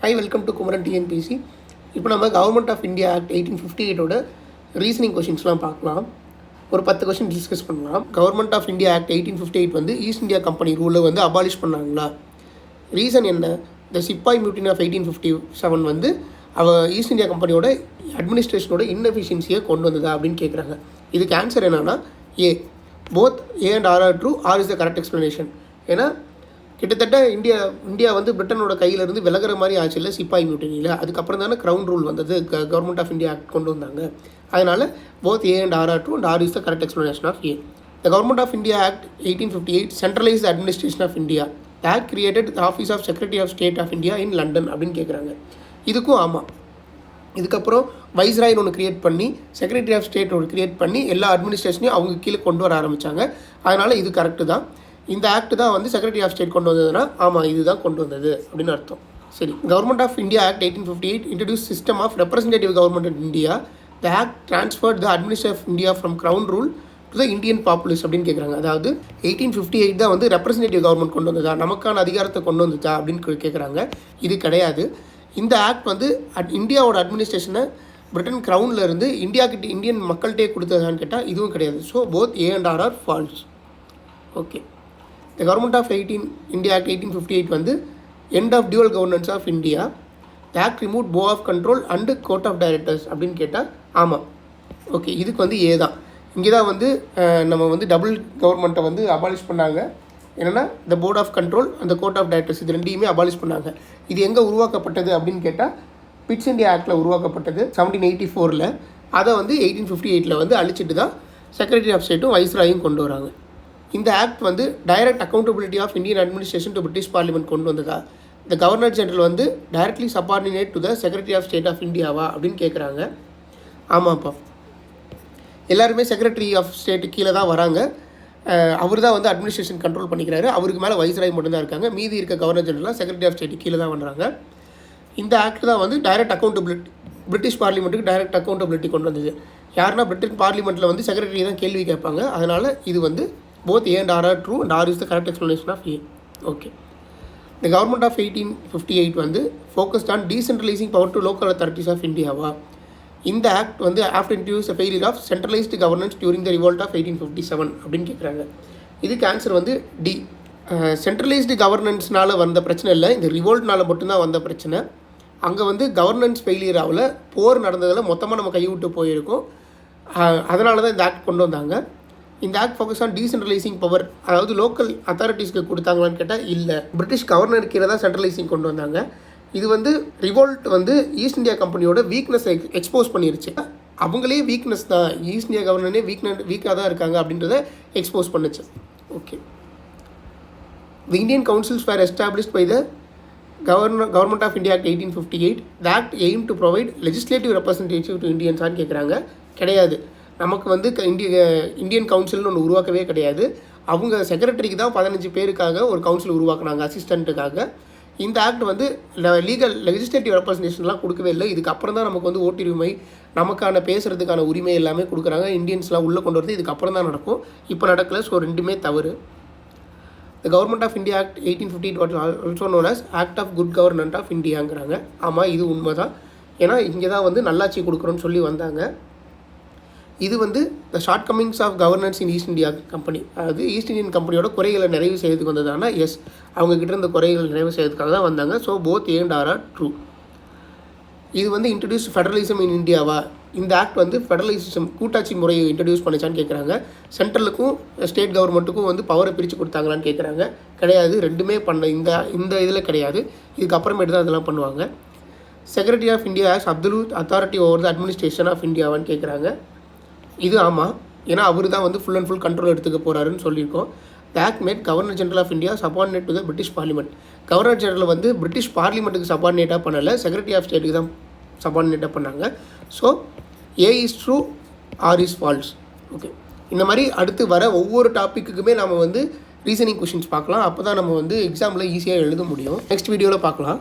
High, welcome to Kumaran TNPSC. இப்போ நம்ம government of India act 1858ஓட ரீசனிங் கொஷின்ஸ்லாம் பார்க்கலாம். ஒரு 10 கொஷின் டிஸ்கஸ் பண்ணலாம். கவர்மெண்ட் ஆஃப் இந்தியா ஆக்ட் 1858 வந்து ஈஸ்ட் இந்தியா கம்பெனி ரூலை வந்து அபாலிஷ் பண்ணாங்களா? ரீசன் என்ன? த சிப்பாய் மியூட்டினி ஆஃப் 1857 வந்து ஈஸ்ட் இந்தியா கம்பெனியோட அட்மினிஸ்ட்ரேஷனோட இன்எஃபிஷியன்சியை கொண்டு வந்ததா அப்படின்னு கேட்குறாங்க. இதுக்கு ஆன்சர் என்னன்னா A. Both A and R R true, R is the correct explanation. ஏன்னா கிட்டத்தட்ட இந்தியா வந்து பிரிட்டனோட கையிலேருந்து விலகிற மாதிரி ஆச்சு இல்லை சிப்பாய் மியூட்டினியில். அதுக்கப்புறம் தானே க்ரௌன் ரூல் வந்தது, கவர்மெண்ட் ஆஃப் இந்தியா ஆக்ட் கொண்டு வந்தாங்க. அதனால் both A and R R true and R is the correct explanation of A. The government of India act 1858 centralise the administration of India. The act created the office of secretary of state of India in London அப்படின்னு கேட்குறாங்க. இதுக்கும் ஆமாம். இதுக்கப்புறம் வைஸ்ராய்னு ஒன்று create பண்ணி secretary of state ஒன்று create பண்ணி எல்லா அட்மினிஸ்ட்ரேஷனையும் அவங்க கீழே கொண்டு வர ஆரம்பித்தாங்க. அதனால் இது கரெக்டு தான். இந்த ஆக்ட் தான் வந்து செக்ரட்டரி ஆஃப் ஸ்டேட் கொண்டு வந்ததுன்னா ஆமாம் இதுதான் கொண்டு வந்தது அப்படின்னு அர்த்தம். சரி, government of India act 1858 introduce system of representative government in India. The act transferred the administration of India from crown rule to the Indian populace அப்படின்னு கேட்குறாங்க. அதாவது 1858 தான் வந்து ரெப்ரஸன்டேட்டிவ் கவர்மெண்ட் கொண்டு வந்ததா, நமக்கான அதிகாரத்தை கொண்டு வந்துச்சா அப்படின்னு கேட்குறாங்க. இது கிடையாது. இந்த ஆக்ட் வந்து இந்தியாவோட அட்மினிஸ்ட்ரேஷனை பிரிட்டன் க்ரௌனில் இருந்து இந்தியன் மக்கள்கிட்டே கொடுத்ததான்னு கேட்டால் இதுவும் கிடையாது. So both A and R R false. Okay. The government of India Act 1858 வந்து end of dual governance of India. The act removed bow of control and court of directors அப்படின்னு கேட்டால் ஆமாம். Okay, இதுக்கு வந்து ஏ தான். இங்கே தான் வந்து நம்ம வந்து டபுள் கவர்மெண்ட்டை வந்து அபாலிஷ் பண்ணாங்க. என்னென்னா த போர்ட் ஆஃப் கண்ட்ரோல் அந்த கோர்ட் ஆஃப் டைரக்டர்ஸ் இது ரெண்டையுமே அபாலிஷ் பண்ணாங்க. இது எங்கே உருவாக்கப்பட்டது அப்படின்னு கேட்டால் பிட்ஸ் இந்தியா ஆக்டில் உருவாக்கப்பட்டது 1784. அதை வந்து 1858 வந்து அழிச்சிட்டு தான் செக்ரட்டரி ஆஃப் ஸ்டேட்டும் வைஸ்ராயும் கொண்டு வராங்க. இந்த ஆக்ட் வந்து direct accountability of Indian administration to British parliament கொண்டு வந்ததா? இந்த கவர்னர் ஜெனரல் வந்து directly subordinate to the secretary of state of இந்தியாவா அப்படின்னு கேட்குறாங்க. ஆமாப்பா, எல்லாருமே செக்ரட்டரி ஆஃப் ஸ்டேட்டு கீழே தான் வராங்க. அவர் தான் வந்து அட்மினிஸ்ட்ரேஷன் கண்ட்ரோல் பண்ணிக்கிறாரு. அவருக்கு மேலே வைஸ்ராய் மட்டும்தான் இருக்காங்க. மீதி இருக்க கவர்னர் ஜெனரலாக செக்ரட்டரி ஆஃப் ஸ்டேட்டு கீழே தான் பண்ணுறாங்க. இந்த ஆக்ட் தான் வந்து டைரக்ட் அக்கௌண்டபிலிட்டி பிரிட்டிஷ் பார்லிமெண்ட்டுக்கு டைரக்ட் அக்கௌண்டபிலிட்டி கொண்டு வந்தது. யாருன்னா பிரிட்டிஷ் பார்லிமெண்ட்டில் வந்து செக்ரட்டரி தான் கேள்வி கேட்பாங்க. அதனால் இது வந்து both A and R are true and R is the correct explanation of A. Okay. The government of 1858 வந்து focused on decentralizing power to local authorities of India. இந்த ஆக்ட் வந்து after introduced a failure of centralized governance during the revolt of 1857 அப்படின்னு கேட்குறாங்க. இதுக்கு answer வந்து D. Centralised கவர்னன்ஸ்னால வந்த பிரச்சனை இல்லை, இந்த ரிவோல்ட்னால மட்டும்தான் வந்த பிரச்சனை. அங்கே வந்து கவர்னன்ஸ் ஃபெயிலியர் ஆகல, போர் நடந்ததில் மொத்தமாக நம்ம கைவிட்டு போயிருக்கோம். அதனால தான் இந்த ஆக்ட் கொண்டு வந்தாங்க. இந்த ஆக்ட் ஃபோக்கஸ் ஆன் டீசென்ட்ரலைசிங் பவர், அதாவது லோக்கல் அத்தாரிட்டிஸ்க்கு கொடுத்தாங்களான்னு கேட்டால் இல்லை, பிரிட்டிஷ் கவர்னர் கீழே தான் சென்ட்ரலைசிங் கொண்டு வந்தாங்க. இது வந்து ரிவோல்ட் வந்து ஈஸ்ட் இந்தியா கம்பெனியோட வீக்னஸை எக்ஸ்போஸ் பண்ணிருச்சு. அவங்களே வீக்னஸ் தான், ஈஸ்ட் இந்தியா கவர்னரே வீக்காக தான் இருக்காங்க அப்படின்றத எக்ஸ்போஸ் பண்ணுச்சு. Okay. The Indian councils were established by the government of India act 1858. The act aim to provide legislative representative to இந்தியன்ஸான்னு கேட்குறாங்க. கிடையாது. நமக்கு வந்து இந்தியன் கவுன்சில்னு ஒன்று உருவாக்கவே கிடையாது. அவங்க செக்ரட்டரிக்கு தான் 15 பேருக்காக ஒரு கவுன்சில் உருவாக்குனாங்க, அசிஸ்டண்ட்டுக்காக. இந்த ஆக்ட் வந்து லெஜிஸ்லேட்டிவ் ரெப்ரஸன்டேஷன்லாம் கொடுக்கவே இல்லை. இதுக்கப்புறம் தான் நமக்கு வந்து ஓட்டுரிமை, நமக்கான பேசுகிறதுக்கான உரிமை எல்லாமே கொடுக்குறாங்க. இந்தியன்ஸ்லாம் உள்ளே கொண்டு வரது இதுக்கப்புறம் தான் நடக்கும், இப்போ நடக்கலை. ஸோ ரெண்டுமே தவறு. The government of India act 1858 also known as act of good governance of இந்தியாங்கிறாங்க. ஆமாம், இது உண்மை தான். ஏன்னா இங்கே தான் வந்து நல்லாட்சி கொடுக்குறோன்னு சொல்லி வந்தாங்க. இது வந்து the shortcomings of governance in East India Company, அதாவது ஈஸ்ட் இந்தியன் கம்பெனியோட குறைகளை நிறைவு செய்யறதுக்கு வந்ததுனா எஸ், அவங்கக்கிட்ட இருந்த குறைகளை நிறைவு செய்யறதுக்காக தான் வந்தாங்க. So both A and R R true. இது வந்து இன்ட்ரடியூஸ் ஃபெடரலிசம் இன் இந்தியாவா? இந்த ஆக்ட் வந்து ஃபெடரலிசம் கூட்டாட்சி முறையை இன்ட்ரடியூஸ் பண்ணிச்சான்னு கேட்குறாங்க. சென்ட்ரலுக்கும் ஸ்டேட் கவர்மெண்ட்டுக்கும் வந்து பவரை பிரித்து கொடுத்தாங்களான்னு கேட்குறாங்க. கிடையாது, ரெண்டுமே பண்ண இந்த இதில் கிடையாது. இதுக்கப்புறமேட்டு தான் இதெல்லாம் பண்ணுவாங்க. Secretary of India has absolute authority over the administration of இந்தியாவான்னு கேட்குறாங்க. இது ஆமாம், ஏன்னா அவர் தான் வந்து ஃபுல் அண்ட் ஃபுல் கண்ட்ரோல் எடுத்துக்க போகிறாருன்னு சொல்லியிருக்கோம். The act made governor general of India subordinate to the British parliament. Governor general வந்து பிரிட்டிஷ் பார்லிமெண்ட்டுக்கு சபார்டினேட்டாக பண்ணலை, செக்ரட்டரி ஆஃப் ஸ்டேட்டுக்கு தான் சபார்டினேட்டாக பண்ணாங்க. So A is true, R is false. Okay. இந்த மாதிரி அடுத்து வர ஒவ்வொரு டாப்பிக்குமே நம்ம வந்து ரீசனிங் கொஷின்ஸ் பார்க்கலாம். அப்போ தான் நம்ம வந்து எக்ஸாமில் ஈஸியாக எழுத முடியும். நெக்ஸ்ட் வீடியோவில் பார்க்கலாம்.